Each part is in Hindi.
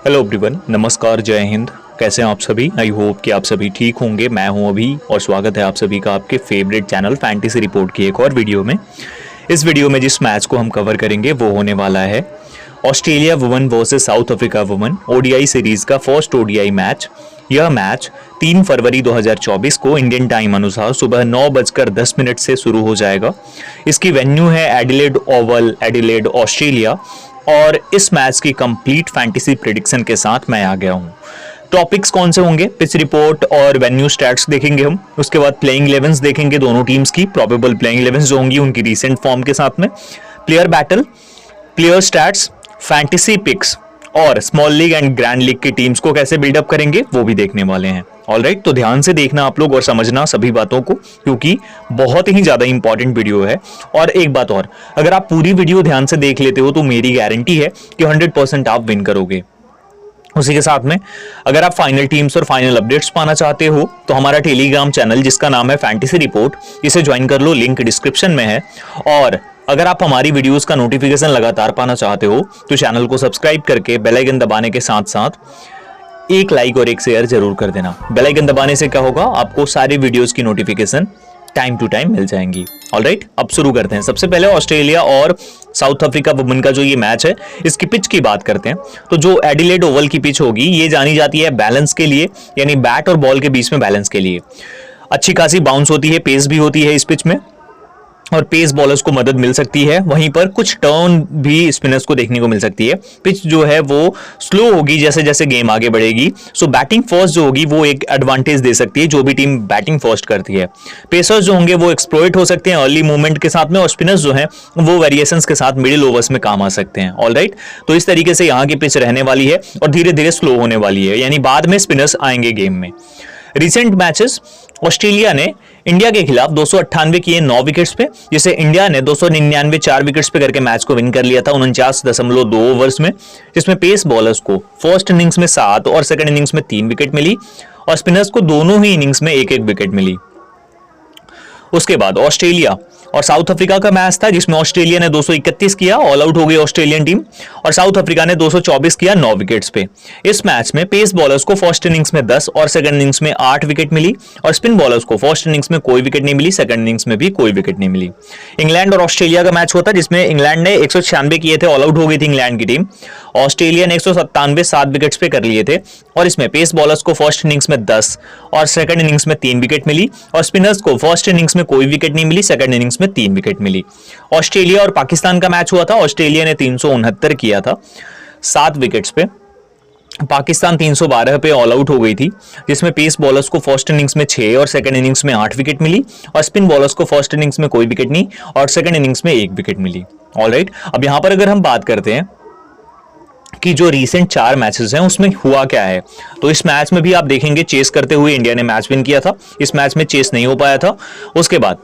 हेलो एवरीवन, नमस्कार, जय हिंद। कैसे हैं आप सभी? आई होप कि आप सभी ठीक होंगे। मैं हूं अभी और स्वागत है आप सभी का आपके फेवरेट चैनल फैंटेसी रिपोर्ट की एक और वीडियो में। इस वीडियो में जिस मैच को हम कवर करेंगे वो होने वाला है Australia women versus South Africa women ODI series का फर्स्ट ओडीआई मैच। यह मैच 3 फरवरी 2024 को इंडियन टाइम अनुसार सुबह 9:10 से शुरू हो जाएगा। इसकी वेन्यू है एडिलेड ओवल, एडिलेड, ऑस्ट्रेलिया। और इस मैच की कंप्लीट फैंटेसी प्रेडिक्शन के साथ मैं आ गया हूं। टॉपिक्स कौन से होंगे? पिच रिपोर्ट और वेन्यू स्टैट्स देखेंगे हम। उसके बाद प्लेइंग 11 देखेंगे दोनों टीम्स की, प्रोबेबल प्लेइंग 11 जो होंगी उनकी रीसेंट फॉर्म के साथ में, player battle, player stats, fantasy picks और small league and grand league की टीम्स को कैसे बिल्डअप करेंगे वो भी देखने वाले हैं। ऑलराइट, तो ध्यान से देखना आप लोग और समझना सभी बातों को, क्योंकि बहुत ही ज्यादा इंपॉर्टेंट वीडियो है। और एक बात और, अगर आप पूरी वीडियो ध्यान से देख लेते हो तो मेरी गारंटी है कि 100% आप विन करोगे। उसी के साथ में अगर आप फाइनल टीम्स और फाइनल अपडेट्स पाना चाहते हो तो हमारा टेलीग्राम चैनल जिसका नाम है फैंटेसी रिपोर्ट, इसे ज्वाइन कर लो, लिंक डिस्क्रिप्शन में है। और अगर आप हमारी वीडियोस का नोटिफिकेशन लगातार पाना चाहते हो तो चैनल को सब्सक्राइब करके बेल आइकन दबाने के साथ साथ एक लाइक और एक शेयर जरूर कर देना। बेल आइकन दबाने से क्या होगा, आपको सारी वीडियोस की नोटिफिकेशन टाइम टू टाइम मिल जाएंगी। ऑलराइट, अब शुरू करते हैं। सबसे पहले ऑस्ट्रेलिया और साउथ अफ्रीका वुमेन का जो ये मैच है इसकी पिच की बात करते हैं। तो जो एडिलेड ओवल की पिच होगी ये जानी जाती है बैलेंस के लिए, यानी बैट और बॉल के बीच में बैलेंस के लिए। अच्छी खासी बाउंस होती है, पेस भी होती है इस पिच में और पेस बॉलर्स को मदद मिल सकती है। वहीं पर कुछ टर्न भी स्पिनर्स को देखने को मिल सकती है। पिच जो है वो स्लो होगी जैसे जैसे गेम आगे बढ़ेगी। सो बैटिंग फर्स्ट जो होगी वो एक एडवांटेज दे सकती है जो भी टीम बैटिंग फर्स्ट करती है। पेसर्स जो होंगे वो एक्सप्लॉइट हो सकते हैं अर्ली मूवमेंट के साथ में, और स्पिनर्स जो हैं वो वेरिएशंस के साथ मिडिल ओवर्स में काम आ सकते हैं। ऑलराइट, तो इस तरीके से यहाँ की पिच रहने वाली है और धीरे धीरे स्लो होने वाली है, यानी बाद में स्पिनर्स आएंगे गेम में। रिसेंट मैचेस ऑस्ट्रेलिया ने इंडिया के खिलाफ 298 किए 9 विकेट्स पे, जिसे इंडिया ने 299 4 विकेट्स पे करके मैच को विन कर लिया था 49.2 ओवर्स में, जिसमें पेस बॉलर्स को फर्स्ट इनिंग्स में 7 और सेकंड इनिंग्स में 3 विकेट मिली और स्पिनर्स को दोनों ही इनिंग्स में 1-1 विकेट मिली। उसके बाद ऑस्ट्रेलिया और साउथ अफ्रीका का मैच था जिसमें ऑस्ट्रेलिया ने 231 किया, ऑल आउट हो गई ऑस्ट्रेलियन टीम, और साउथ अफ्रीका ने 224 किया 9 विकेट्स पे। इस मैच में पेस बॉलर्स को फर्स्ट इनिंग्स में 10 और सेकंड इनिंग्स में 8 विकेट मिली और स्पिन बॉलर्स को फर्स्ट इनिंग्स में कोई विकेट नहीं मिली, सेकंड इनिंग्स में भी कोई विकेट नहीं मिली। इंग्लैंड और ऑस्ट्रेलिया का मैच हुआ था जिसमें इंग्लैंड ने 196 किए थे, ऑल आउट हो गई थी इंग्लैंड की टीम। ऑस्ट्रेलिया ने 197 7 विकेट्स पे कर लिए थे और इसमें पेस बॉलर्स को फर्स्ट इनिंग्स में 10 और सेकंड इनिंग्स में 3 विकेट मिली और स्पिनर्स को फर्स्ट इनिंग्स में कोई विकेट नहीं मिली, सेकंड इनिंग्स में 3 विकेट मिली। ऑस्ट्रेलिया और पाकिस्तान का मैच हुआ था। ऑस्ट्रेलिया ने 369 किया था 7 विकेट्स पे, पाकिस्तान 312 पे ऑल आउट हो गई थी, जिसमें पेस बॉलर्स को फर्स्ट इनिंग्स में 6 और सेकंड इनिंग्स में 8 विकेट मिली और स्पिन बॉलर्स को फर्स्ट इनिंग्स में कोई विकेट नहीं और सेकंड इनिंग्स में 1 विकेट मिली। ऑलराइट, अब यहां पर अगर हम बात करते हैं कि जो रीसेंट 4 मैचेस हैं उसमें हुआ क्या है, तो इस मैच में भी आप देखेंगे चेस करते हुए इंडिया ने मैच विन किया था। इस मैच में चेस नहीं हो पाया था। उसके बाद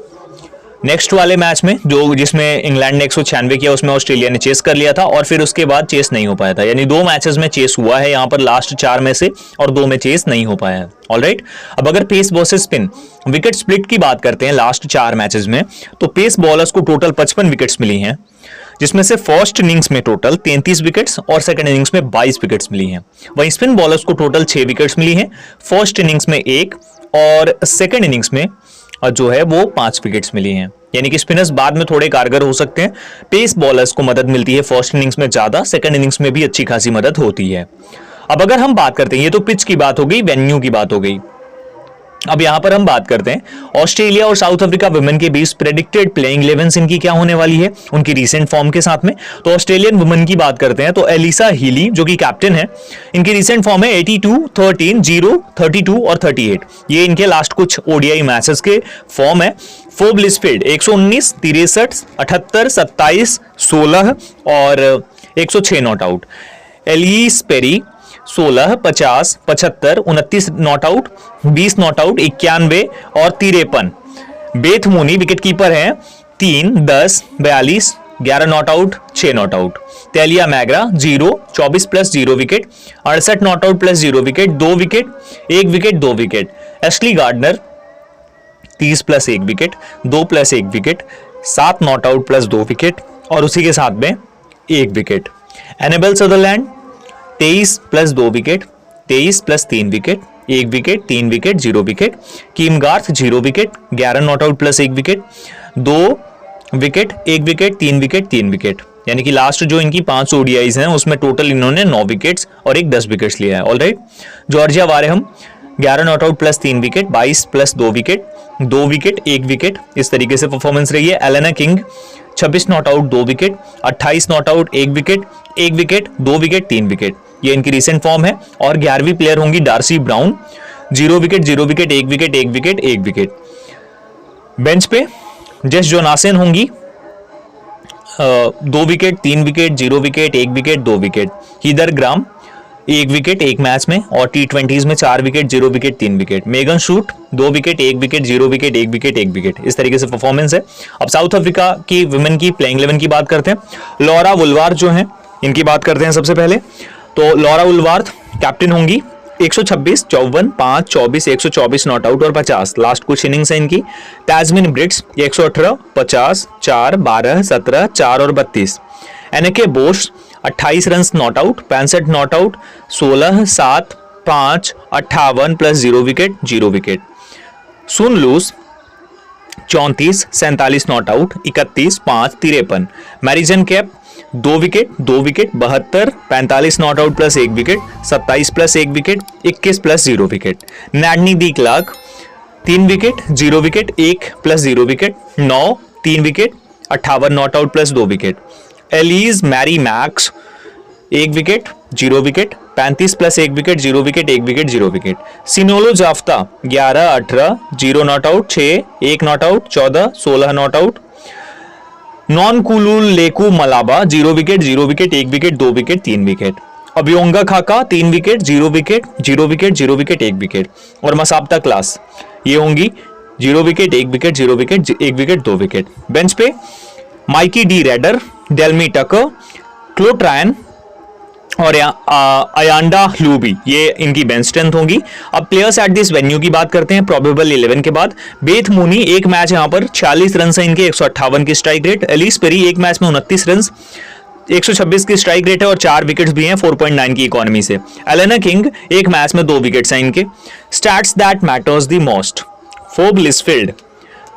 नेक्स्ट वाले मैच में जो जिसमें इंग्लैंड ने 196 किया उसमें ऑस्ट्रेलिया ने चेस कर लिया था और फिर उसके बाद चेस नहीं हो पाया था, यानी 2 मैचेस में चेस हुआ है यहाँ पर लास्ट 4 में से, और 2 में चेस नहीं हो पाया है। ऑलराइट, अब अगर pace versus spin wicket split की बात करते हैं लास्ट 4 मैचेस में, तो पेस बॉलर्स को टोटल 55 विकेट्स मिली हैं, जिसमें से फर्स्ट इनिंग्स में टोटल 33 विकेट्स और सेकंड इनिंग्स में 22 विकेट्स मिली हैं। वहीं स्पिन बॉलर्स को टोटल 6 विकेट्स मिली हैं, फर्स्ट इनिंग्स में 1 और सेकंड इनिंग्स में जो है वो 5 विकेट्स मिली हैं, यानी कि स्पिनर्स बाद में थोड़े कारगर हो सकते हैं। पेस बॉलर्स को मदद मिलती है फर्स्ट इनिंग्स में ज्यादा, सेकंड इनिंग्स में भी अच्छी खासी मदद होती है। अब अगर हम बात करते हैं, ये तो पिच की बात हो गई, वेन्यू की बात हो गई। अब यहां पर हम बात करते हैं ऑस्ट्रेलिया और साउथ अफ्रीका वुमेन के बीच प्रेडिक्टेड प्लेइंग 11 इनकी क्या होने वाली है उनकी रीसेंट फॉर्म के साथ में। तो ऑस्ट्रेलियन वुमेन की बात करते हैं तो एलिसा हीली जो कि कैप्टन है, इनकी रीसेंट फॉर्म है 82, 13, 0, 32 और 38। ये इनके लास्ट कुछ ओडीआई मैचेस के फॉर्म है। फोर्ब लिस्टफील्ड 119, 63, 78, 27, 16 और 106 not out. Ellyse peri 16, 50, 75, 29 not out, 20 not out, 91 और 53। बेथ मूनी विकेट कीपर हैं 3, 10, 42, 11 not out, 6 not out. Tahlia McGrath 0, 24 plus 0 wicket, 68 not out plus 0 wicket, 2 wicket, 1 wicket, 2 wicket. Ashleigh Gardner 30 plus 1 wicket, 2 plus 1 wicket, 7 not out plus 2 wicket और उसी के साथ में 1 wicket. Annabel Sutherland 23 plus 2 wicket, 23 plus 3 wicket, 1 wicket, 3 wicket, 0 wicket. Kim Garth 0 wicket, 11 not out plus 1 wicket, 2 wicket, 1 wicket, 3 wicket, 3 wicket. यानी कि लास्ट जो इनकी 5 ओडीआईज हैं उसमें टोटल इन्होंने 9 विकेट्स और एक 10 विकेट्स लिया है। Alright. Georgia Wareham 11 not out plus 3 wicket, 22 plus 2 wicket, 2 wicket, 1 wicket, इस तरीके से परफॉर्मेंस रही है। Elena king 26 not out 2 wicket, 28 not out 1 wicket, 1 wicket, 2 wicket, 3 wicket, ये इनकी रिसेंट फॉर्म है। और 11वीं प्लेयर होंगी Darcie Brown, 0 wicket, 0 wicket, 1 wicket, 1 wicket, 1 wicket. Bench पे जेस जोनासन होंगी 2 wicket, 3 wicket, 0 wicket, 1 wicket, 2 wicket. Heather Graham 1 wicket 1 match में और T20s में 4 wicket, 0 wicket, 3 wicket. Megan Schutt 2 wicket, 1 wicket, 0 wicket, 1 wicket, 1 wicket, इस तरीके से परफॉर्मेंस है। अब साउथ अफ्रीका की वुमेन की प्लेइंग 11 की बात करते हैं। लॉरा वुलवार्थ जो है इनकी बात करते हैं सबसे पहले। तो लॉरा वुलवार्थ कैप्टन होंगी, 126, 54, 5, 24, 124 नॉट आउट और 50 लास्ट कुछ इनिंग्स है इनकी। टैस्मिन ब्रिट्स 118, 50, 4, 12, 17, 4 और 32। NK Bosch 28 run not out, 65 not out, 16, 7, 5, 58 plus 0 wicket, 0 wicket. Sune Luus 34, 47 not out, 31, 5, 53। Marizanne Kapp 2 wicket, 2 wicket, 72, 45 not out plus 1 wicket, 27 plus 1 wicket, 21 plus 0 wicket. Nadine de Klerk 3 wicket, 0 wicket, 1 plus 0 wicket, 9, 3 wicket, 58 not out plus 2 wicket. Eliz Mari Marx 1 wicket, 0 wicket, 35 plus 1 wicket, 0 wicket, 1 wicket, 0 wicket. Sinalo Jafta 11, 18, 0 not out, 6, 1 not out, 14, 16 not out. Nonkululeko Mlaba 0 wicket, 0 wicket, 1 wicket, 2 wicket, 3 wicket. Ayabonga Khaka 3 wicket, 0 wicket, 0 wicket, 0 wicket, 1 wicket. और मसाप्ता क्लास ये होंगी 0 wicket, 1 wicket, 0 wicket, 1 wicket, 2 wicket. Bench पे Mieke de Ridder, Delmi Tucker, Chloe Tryon और अयांडा ह्लूबी, ये इनकी बेंच स्ट्रेंथ होंगी। अब प्लेयर्स एट दिस वेन्यू की बात करते हैं प्रोबेबल 11 के बाद। बेथ मूनी एक मैच यहाँ पर 46 रन है इनके, 158 की स्ट्राइक रेट। एलिस पेरी एक मैच में 29 रन, 126 की स्ट्राइक रेट है और 4 विकेट्स भी हैं 4.9 की इकोनॉमी से। एलेना किंग एक मैच में 2 विकेट्स हैं इनके। Stats that matters the most, Phoebe Litchfield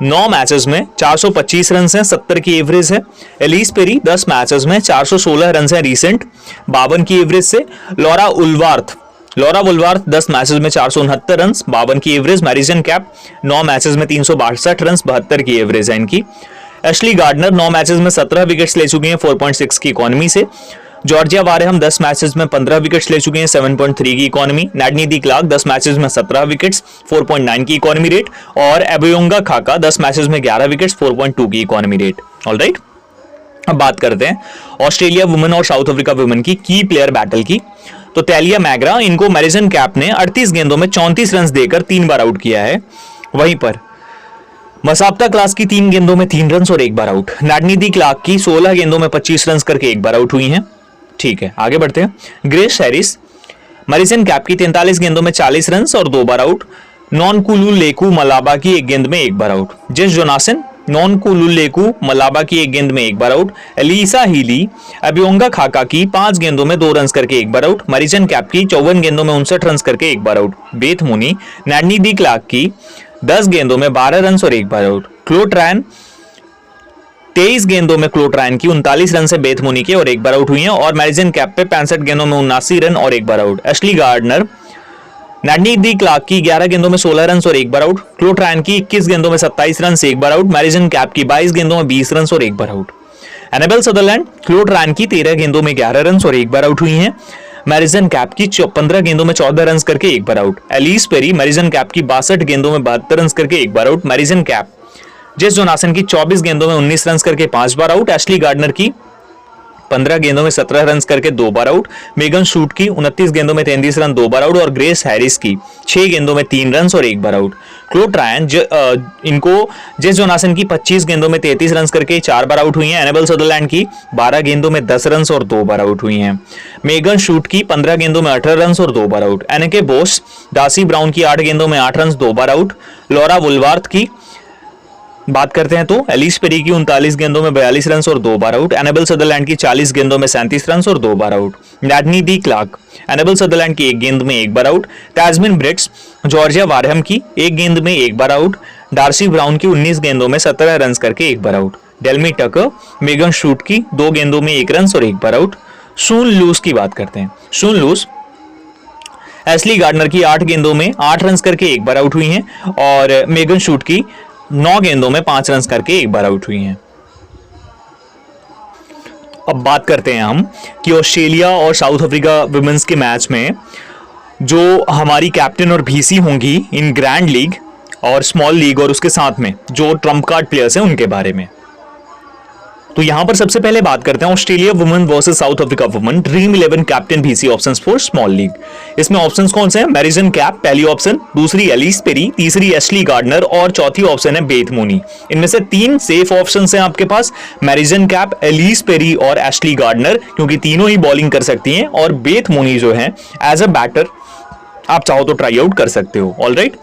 9 matches में 425 रन हैं, 70 की एवरेज है। एलिस पेरी 10 मैचेस में 416 रन हैं रिसेंट, 52 की एवरेज से। लॉरा वुलवार्थ 10 मैचेस में 469 रन, 52 की एवरेज। मैरिजन कैप 9 मैचेस में 362 रन, 72 की एवरेज है इनकी। एशली गार्डनर 9 मैचेस में 17 विकेट्स ले चुकी हैं 4.6 की इकोनॉमी से। जॉर्जिया वारेहम 10 मैचेस में 15 विकेट्स ले चुके हैं 7.3 की इकोनॉमी। नैडनी दी क्लार्क 10 मैचेस में 17 विकेट्स 4.9 की इकोनॉमी रेट। और एबियोंगा खाका 10 मैचेस में 11 विकेट्स 4.2 की इकोनॉमी रेट। ऑलराइट, अब बात करते हैं ऑस्ट्रेलिया वुमेन और साउथ अफ्रीका वुमेन की प्लेयर बैटल की। तो टैलिया मैग्रा, इनको मैरिजन कैप ने 38 गेंदों में 34 रन देकर 3 बार आउट किया है। वहीं पर मसाप्ता क्लास की 3 गेंदों में 3 रन और 1 बार आउट। नैडनी दी क्लार्क की 16 गेंदों में 25 रन करके 1 बार आउट हुई हैं। ठीक है, आगे बढ़ते हैं। ग्रेस हैरिस मैरिजन कैप की 43 गेंदों में 40 रन और 2 बार out. Nonkululeko Mlaba की 1 गेंद में 1 बार out. Jess Jonassen Nonkululeko Mlaba की 1 गेंद में 1 बार out. Alyssa Healy Ayabonga Khaka की 5 गेंदों में 2 रन करके 1 बार आउट। मैरिजन कैप की 54 गेंदों में 59 रन करके 1 बार out. Beth Mooney नैडनी de Clark की 10 गेंदों में 12 रन और 1 बार आउट। क्लोट्रायन 23 गेंदों में क्लोट्रायन की 39 रन से बेथ मूनी के और 1 बार आउट हुई हैं। और मैरिजन कैप पे 65 गेंदों में 79 रन और 1 बार out. Ashley gardener नैडनी de Clark की 11 गेंदों में 16 रन और 1 बार आउट। क्लोट्रायन की 21 गेंदों में 27 रन से 1 बार आउट। मैरिजन कैप की 22 गेंदों में 20 रन और 1 बार आउट। एनाबेल सदरलैंड क्लोट्रायन की 13 गेंदों में 11 रन और 1 बार आउट हुई हैं। मैरिजन कैप की 15 गेंदों में 14 रन करके 1 बार out. Ellyse Perry Marizanne Kapp की 62 गेंदों में 72 रन करके 1 बार out. Marizanne Kapp Jess Jonassen की 24 गेंदों में 19 रन करके 5 बार आउट। एशली गार्डनर की 15 गेंदों में 17 रन करके 2 बार आउट। मेगन शूट की 29 गेंदों में 33 रन 2 बार आउट। और ग्रेस हैरिस की 6 गेंदों में 3 रन और 1 बार आउट। क्लोट्रायन इनको जेस जोनासन की 25 गेंदों में 33 रन करके 4 बार आउट हुई हैं। एनाबेल सदरलैंड की 12 गेंदों में 10 रन और 2 बार आउट हुई हैं। मेगन शूट की 15 गेंदों में 18 रन और 2 बार out. Anneke Bosch Darcie Brown की 8 गेंदों में 8 रन 2 बार आउट। लॉरा वुलवार्थ की बात करते हैं तो एलिस पेरी की 39 गेंदों में 42 रन और 2 बार आउट। एनेबल सदरलैंड की 40 गेंदों में 37 रन और 2 बार out. Nadine de Klerk Annabel Sutherland की 1 गेंद में 1 बार out. Tazmin Brits Georgia Wareham की 1 गेंद में 1 बार आउट। डार्सी ब्राउन की 19 गेंदों में 17 रन करके 1 बार out. Delmi Tucker Megan Schutt की 2 गेंदों में 1 रन और 1 बार आउट। शून लूस की बात करते हैं। शून लूस एशली गार्डनर की 8 गेंदों में 8 रन करके 1 बार आउट हुई हैं और मेगन शूट की 9 गेंदों में 5 रन करके 1 बार आउट हुई हैं। अब बात करते हैं हम कि ऑस्ट्रेलिया और साउथ अफ्रीका वुमेन्स के मैच में जो हमारी कैप्टन और भीसी होंगी इन ग्रैंड लीग और स्मॉल लीग और उसके साथ में जो ट्रम्प कार्ड प्लेयर्स हैं उनके बारे में। तो यहां पर सबसे पहले बात करते हैं Australia women versus South Africa women Dream 11 captain VC options for small league. इसमें ऑप्शंस कौन से हैं? मैरिजन कैप पहली ऑप्शन, दूसरी एलिस पेरी, तीसरी एशली गार्डनर और चौथी ऑप्शन है बेथ मूनी। इनमें से 3 सेफ ऑप्शंस हैं आपके पास, मैरिजन कैप, एलिस पेरी और एशली गार्डनर, क्योंकि तीनों ही बॉलिंग कर सकती हैं। और बेथ मूनी जो है एज अ बैटर आप चाहो तो ट्राई आउट कर सकते हो। Alright,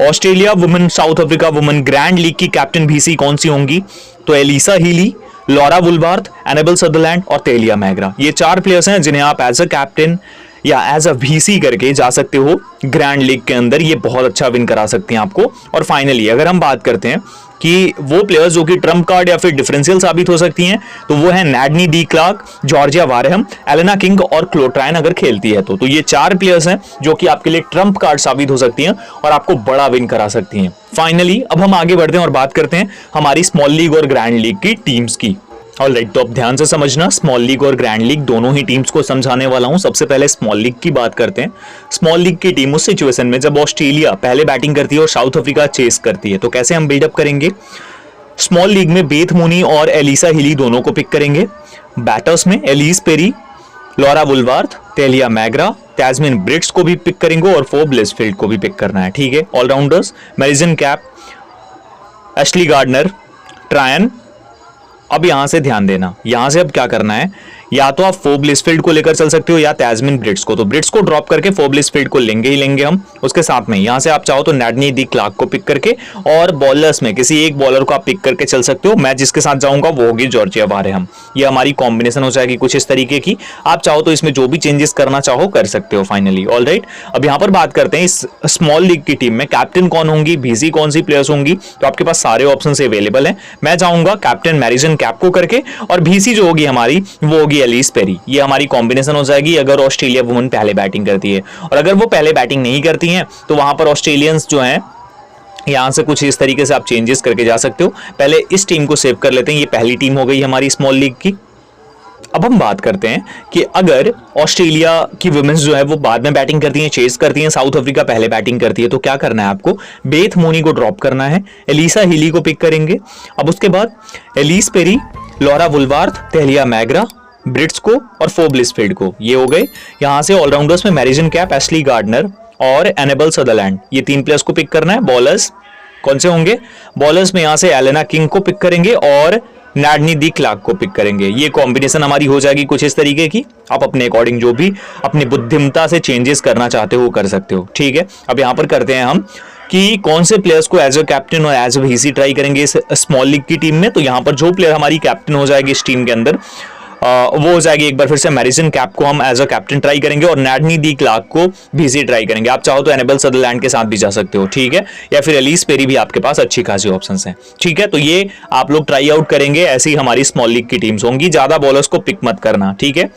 Australia women South Africa women grand league की कैप्टन भीसी कौन सी होंगी? तो Alyssa Healy, Laura Wolvaardt, Annabel Sutherland और तेलिया मैग्रा, ये 4 प्लेयर्स हैं जिन्हें आप एज अ कैप्टन या एज अ वीसी करके जा सकते हो ग्रैंड लीग के अंदर। ये बहुत अच्छा विन करा सकती हैं आपको। और फाइनली अगर हम बात करते हैं कि वो प्लेयर्स जो कि ट्रम्प कार्ड या फिर डिफरेंशियल साबित हो सकती हैं, तो वो है Nadine de Klerk, Georgia Wareham, Alana King और क्लो ट्रायन अगर खेलती है तो ये 4 प्लेयर्स हैं जो कि आपके लिए ट्रम्प कार्ड साबित हो सकती हैं और आपको बड़ा विन करा सकती हैं। फाइनली अब हम आगे बढ़ते हैं और बात करते हैं हमारी स्मॉल लीग और ग्रैंड लीग की टीम्स की। ऑलराइट, तो अब ध्यान से समझना, स्मॉल लीग और ग्रैंड लीग दोनों ही टीम्स को समझाने वाला हूं। सबसे पहले स्मॉल लीग की बात करते हैं। स्मॉल लीग की टीम उस सिचुएशन में जब ऑस्ट्रेलिया पहले बैटिंग करती है और साउथ अफ्रीका चेस करती है, तो कैसे हम बिल्डअप करेंगे? स्मॉल लीग में बेथ मूनी और एलिसा हिली दोनों को पिक करेंगे। बैटर्स में Ellyse Perry, Laura Wolvaardt, Tahlia McGrath, Tazmin Brits को भी पिक करेंगे और फोब लिसफील्ड को भी पिक करना है। ठीक है। All rounders Marizanne Kapp, Ashleigh Gardner, Tryon. अब यहां से ध्यान देना, यहां से अब क्या करना है, या तो आप फोब लिसफील्ड को लेकर चल सकते हो या तैजमिन ब्रिट्स को। तो ब्रिट्स को ड्रॉप करके फोब लिसफील्ड को लेंगे ही लेंगे हम। उसके साथ में यहां से आप चाहो तो नैडनी डी क्लार्क को पिक करके और बॉलर्स में किसी एक बॉलर को आप पिक करके चल सकते हो। मैं जिसके साथ जाऊंगा वो होगी जॉर्जिया वारहम। ये हमारी कॉम्बिनेशन हो जाएगी कुछ इस तरीके की। आप चाहो तो इसमें जो भी चेंजेस करना चाहो कर सकते हो फाइनली। ऑलराइट, अब यहां पर बात करते हैं इस स्मॉल लीग की टीम में कैप्टन कौन होंगी, भीसी कौन सी प्लेयर्स होंगी। तो आपके पास सारे ऑप्शन अवेलेबल हैं। मैं जाऊंगा कैप्टन मैरिजन कैप को करके और भीसी जो होगी हमारी वो होगी एलिस पेरी। ये हमारी कॉम्बिनेशन हो जाएगी अगर ऑस्ट्रेलिया वुमेन पहले बैटिंग करती है। और अगर वो पहले बैटिंग नहीं करती हैं तो वहां पर ऑस्ट्रेलियंस जो हैं यहां से कुछ इस तरीके से आप चेंजेस करके जा सकते हो। पहले इस टीम को सेव कर लेते हैं, ये पहली टीम हो गई हमारी स्मॉल लीग की। अब हम बात करते हैं कि अगर ऑस्ट्रेलिया की वुमेन्स जो है वो बाद में बैटिंग करती हैं, चेस करती हैं, साउथ अफ्रीका पहले बैटिंग करती है, तो क्या करना है आपको? बेथ मूनी को ड्रॉप करना है, एलिसा हिली को पिक करेंगे। अब उसके बाद Ellyse Perry, Laura Wolvaardt, Tahlia McGrath, Brits को और फोब लिसफील्ड को, ये हो गए। यहां से ऑलराउंडर्स में मैरिजन कैप, एशली गार्डनर और एनेबल सदरलैंड, ये 3 प्लेयर्स को पिक करना है। बॉलर्स कौन से होंगे? बॉलर्स में यहां से एलेना किंग को पिक करेंगे और नैडनी डी क्लार्क को पिक करेंगे। ये कॉम्बिनेशन हमारी हो जाएगी कुछ इस तरीके की। आप अपने अकॉर्डिंग जो भी अपनी बुद्धिमत्ता से चेंजेस करना चाहते हो कर सकते हो। ठीक है। अब यहां पर करते हैं हम कि कौन से प्लेयर्स को एज अ कैप्टन और एज अ वीसी ट्राई करेंगे इस स्मॉल लीग की टीम में। तो यहां पर जो प्लेयर हमारी कैप्टन हो जाएगी इस टीम के अंदर वो हो जाएगी एक बार फिर से मैरिजन कैप को हम एज अ कैप्टन ट्राई करेंगे और नैडनी डी क्लार्क को भीसी ट्राई करेंगे। आप चाहो तो एनेबल सदरलैंड के साथ भी जा सकते हो। ठीक है। या फिर एलिस पेरी भी आपके पास अच्छी खासी ऑप्शंस हैं। ठीक है। तो ये आप लोग ट्राई आउट करेंगे, ऐसी हमारी स्मॉल लीग की टीम्स होंगी। ज्यादा बॉलर्स को पिक मत करना। ठीक है।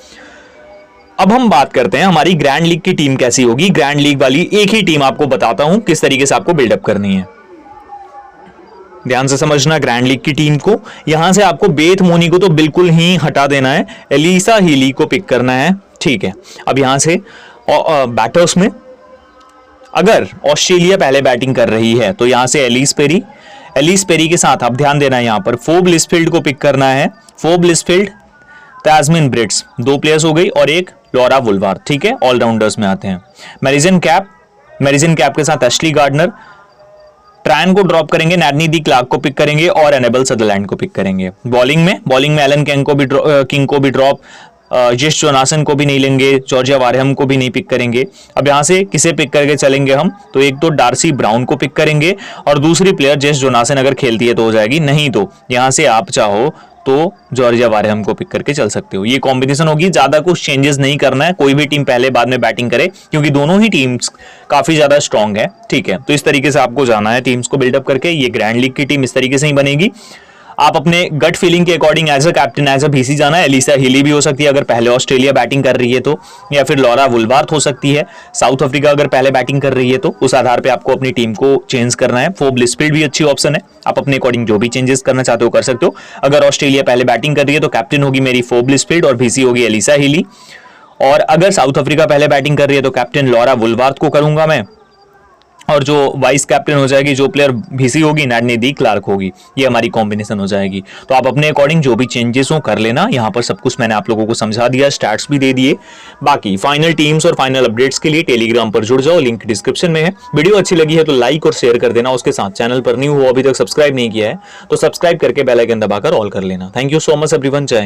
अब हम बात करते हैं हमारी ग्रैंड लीग की टीम कैसी होगी। ग्रैंड लीग वाली एक ही टीम आपको बताता हूं किस तरीके से आपको बिल्डअप करनी है। ध्यान से समझना ग्रैंड लीग की टीम को। यहां से आपको बेथ मूनी को तो बिल्कुल ही हटा देना है, एलिसा हिली को पिक करना है। ठीक है। अब यहां से बैटर्स में अगर ऑस्ट्रेलिया पहले बैटिंग कर रही है तो यहां से एलिस पेरी के साथ आप ध्यान देना, यहां पर फोब लिसफील्ड को पिक करना है। फोब लिसफील्ड, तैजमिन ब्रिट्स, 2 प्लेयर्स हो गई और एक लॉरा वुलबार्थ। ठीक है। ऑलराउंडर्स में आते हैं मैरिजन कैप के साथ एशली गार्डनर, ट्रायन को ड्रॉप करेंगे, नैडनी डी क्लार्क को पिक करेंगे और एनेबल सदरलैंड को पिक करेंगे। बॉलिंग में एलन किंग को भी ड्रॉप, जेस जोनासन को भी नहीं लेंगे, जॉर्जिया वारहम को भी नहीं पिक करेंगे। अब यहाँ से किसे पिक करके चलेंगे हम, तो एक तो डार्सी ब्राउन को पिक करेंगे और दूसरी प्लेयर जेस जोनासन अगर खेलती है तो हो जाएगी, नहीं तो यहाँ से आप चाहो तो जॉर्जिया वारहम को पिक करके चल सकते हो। ये कॉम्बिनेशन होगी, ज्यादा कुछ चेंजेस नहीं करना है, कोई भी टीम पहले बाद में बैटिंग करे क्योंकि दोनों ही टीम्स काफी ज्यादा स्ट्रांग है। ठीक है, तो इस तरीके से आपको जाना है टीम्स को बिल्डअप करके। ये ग्रैंड लीग की टीम इस तरीके से ही बनेगी। आप अपने गट फीलिंग के according as a captain as a VC जाना है। एलिसा हिली भी हो सकती है अगर पहले ऑस्ट्रेलिया बैटिंग कर रही है तो, या फिर लॉरा वुलबार्थ हो सकती है साउथ अफ्रीका अगर पहले बैटिंग कर रही है तो। उस आधार पे आपको अपनी टीम को चेंज करना है। फोब लिस्टफील्ड भी अच्छी ऑप्शन है, आप अपने अकॉर्डिंग जो भी चेंजेस करना चाहते हो कर सकते हो। अगर ऑस्ट्रेलिया पहले बैटिंग कर रही है तो कैप्टन होगी मेरी फोब लिस्टफील्ड और भीसी होगी एलिसा हिली। और अगर साउथ अफ्रीका पहले बैटिंग कर रही है तो कैप्टन लॉरा वुलबार्थ को करूंगा मैं, और जो वाइस कैप्टन हो जाएगी, जो प्लेयर भीसी होगी, नाडनी दी क्लार्क होगी। ये हमारी कॉम्बिनेशन हो जाएगी। तो आप अपने अकॉर्डिंग जो भी चेंजेस हो कर लेना। यहाँ पर सब कुछ मैंने आप लोगों को समझा दिया, स्टैट्स भी दे दिए। बाकी फाइनल टीम्स और फाइनल अपडेट्स के लिए टेलीग्राम पर जुड़ जाओ, लिंक डिस्क्रिप्शन में है। वीडियो अच्छी लगी है तो लाइक और शेयर कर देना। उसके साथ चैनल पर न्यू हो, अभी तक सब्सक्राइब नहीं किया है तो सब्सक्राइब करके बेल आइकन दबाकर ऑल कर लेना। Thank you so much everyone. जय हिंद।